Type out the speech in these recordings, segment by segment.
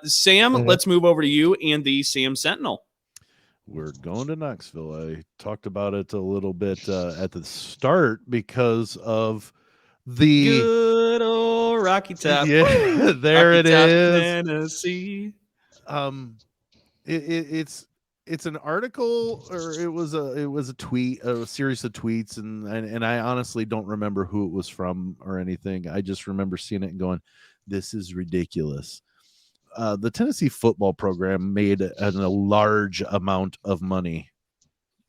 Sam, let's move over to you and the Sam Sentinel. We're going to Knoxville. I talked about it a little bit at the start because of the good old Rocky Top. Yeah, there Rocky it Top, is. Tennessee. It's an article, or it was a tweet, a series of tweets, and I honestly don't remember who it was from or anything. I just remember seeing it and going, "This is ridiculous." The Tennessee football program made a large amount of money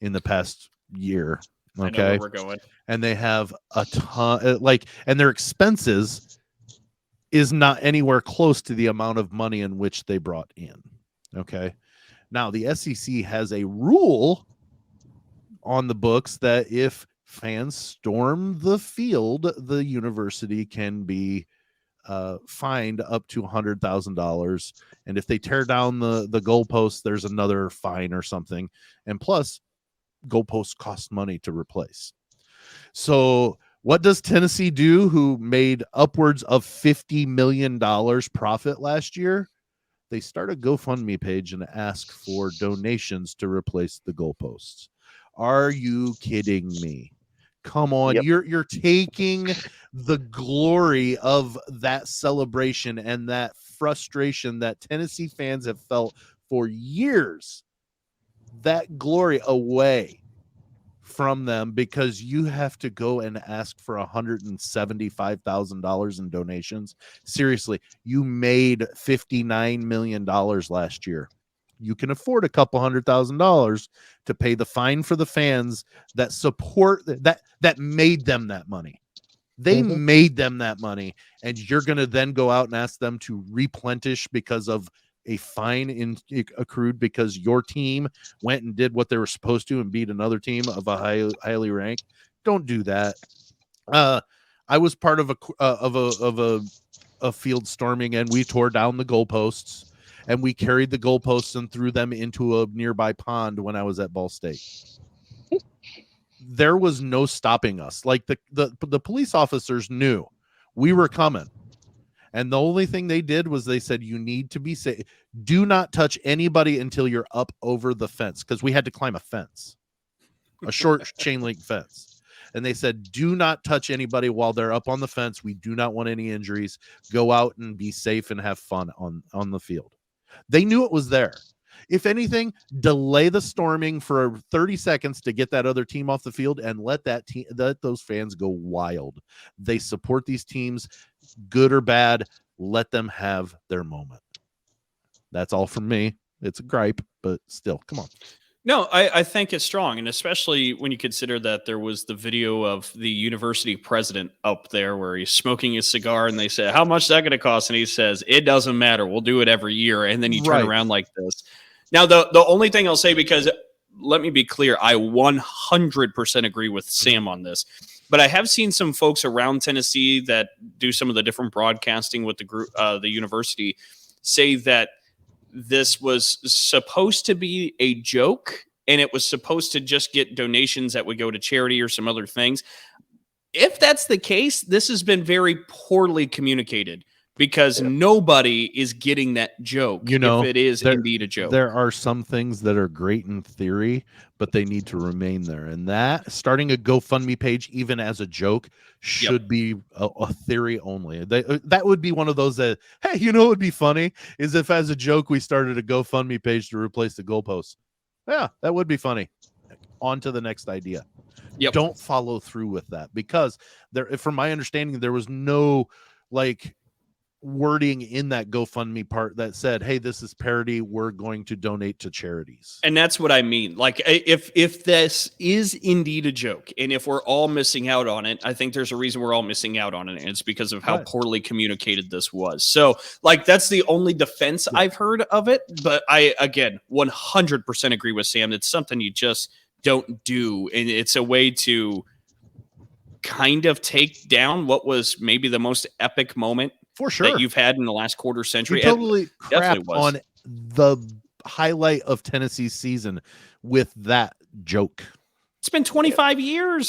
in the past year. Okay, I know where we're going, and they have a ton, and their expenses is not anywhere close to the amount of money in which they brought in. Okay. Now, the SEC has a rule on the books that if fans storm the field, the university can be fined up to $100,000. And if they tear down the goalposts, there's another fine or something. And plus, goalposts cost money to replace. So what does Tennessee do, who made upwards of $50 million profit last year? They start a GoFundMe page and ask for donations to replace the goalposts. Are you kidding me? Come on, Yep. You're taking the glory of that celebration and that frustration that Tennessee fans have felt for years, that glory away from them, because you have to go and ask for $175,000 in donations. Seriously, you made $59 million last year. You can afford a couple $100,000 to pay the fine for the fans that support that made them that money. They made them that money, and you're going to then go out and ask them to replenish because of a fine accrued because your team went and did what they were supposed to and beat another team of a highly ranked. Don't do that. I was part of a field storming, and we tore down the goalposts, and we carried the goalposts and threw them into a nearby pond when I was at Ball State. There was no stopping us. Like the police officers knew we were coming. And the only thing they did was they said, you need to be safe. Do not touch anybody until you're up over the fence, because we had to climb a fence, a short chain link fence. And they said, do not touch anybody while they're up on the fence. We do not want any injuries. Go out and be safe and have fun on the field. They knew it was there. If anything, delay the storming for 30 seconds to get that other team off the field and let those fans go wild. They support these teams, good or bad. Let them have their moment. That's all from me. It's a gripe, but still, come on. No, I think it's strong, and especially when you consider that there was the video of the university president up there where he's smoking his cigar, and they say, how much is that going to cost? And he says, it doesn't matter. We'll do it every year. And then you turn around like this. Now, the only thing I'll say, because let me be clear, I 100% agree with Sam on this, but I have seen some folks around Tennessee that do some of the different broadcasting with the group, the university, say that this was supposed to be a joke and it was supposed to just get donations that would go to charity or some other things. If that's the case, this has been very poorly communicated, because nobody is getting that joke. If it is indeed a joke. There are some things that are great in theory, but they need to remain there. And that starting a GoFundMe page, even as a joke, should be a theory only. That would be one of those that, hey, what would be funny is if as a joke we started a GoFundMe page to replace the goalposts. Yeah, that would be funny. On to the next idea. Don't follow through with that, because from my understanding, there was no wording in that GoFundMe part that said, hey, this is parody, we're going to donate to charities. And that's what I mean. Like, if this is indeed a joke, and if we're all missing out on it, I think there's a reason we're all missing out on it, and it's because of how poorly communicated this was. So, that's the only defense I've heard of it. But I, again, 100% agree with Sam. It's something you just don't do, and it's a way to kind of take down what was maybe the most epic moment for sure that you've had in the last quarter century. You totally crapped on the highlight of Tennessee's season with that joke. It's been 25 years.